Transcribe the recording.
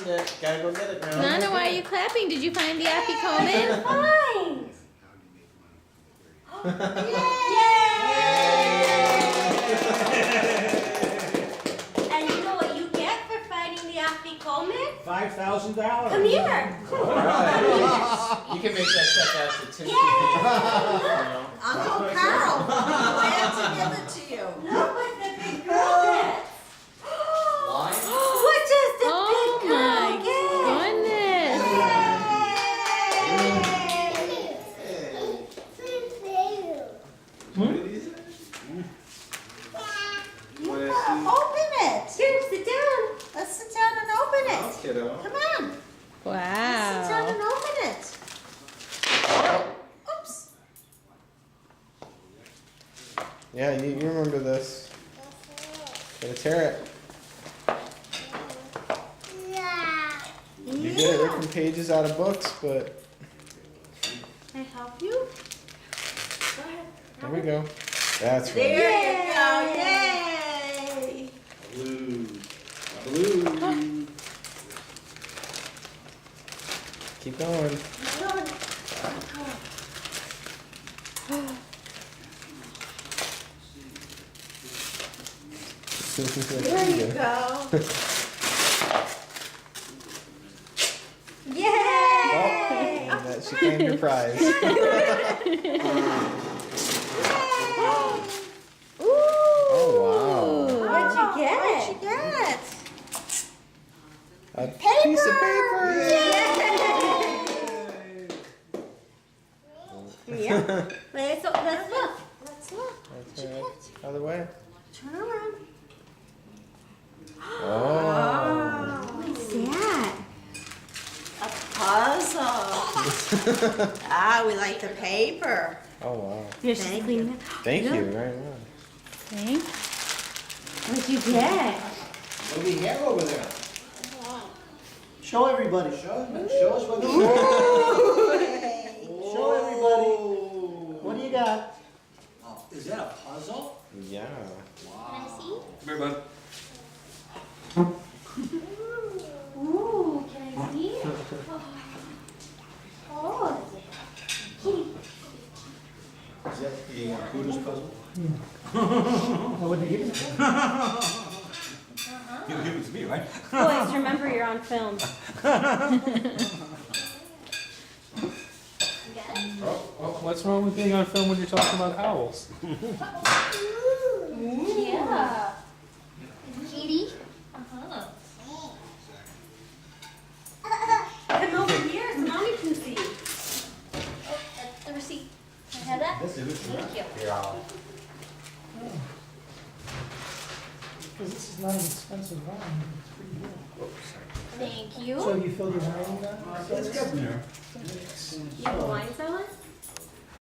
it. Gotta go get it now. Nana, why are you clapping? Did you find the afikoman? Fine. And you know what you get for finding the afikoman? $5,000. Come here. You can make that check out to Tim. Uncle Carl, glad to give it to you. Look what the big girl gets. What does the Oh big girl my get? goodness. Open it. Here, sit down. Let's sit down and open it. Kiddo. Come on. Sit down and Wow. open it. Oops. Yeah, you remember this. Gotta tear it. You get it ripping pages out of books, but Can I help you? Go ahead. there we go. That's right. There you go. Yay. Blue. Blue. Keep going. There you go. Yay. And that she claimed her prize. Oh, wow. What'd you get? What'd you get? A piece of paper. Yeah. Let's look. Let's look. That's right. Other way. Turn around. Oh. What's that? A puzzle. We like the paper. Oh, wow. Here, she's cleaning it. Thank Look. you very much. Thanks. What'd you get? What do you have over there? Show everybody. Show us what you got. Show everybody. What do you got? Oh, is that a puzzle? Yeah. Wow. Come here, bud. Ooh, can I see? Oh. Is that the Buddha's puzzle? You give it to me, right? Boys, remember you're on film. What's wrong with being on film when you're talking about owls? Yeah. Kitty. Come over here so mommy can see. Oh, that's the receipt. Can I have that? That's a good Thank you. Because this is not an expensive wine, it's pretty good. Thank you. So you filled your wine in that? It's good there. You have a wine cellar?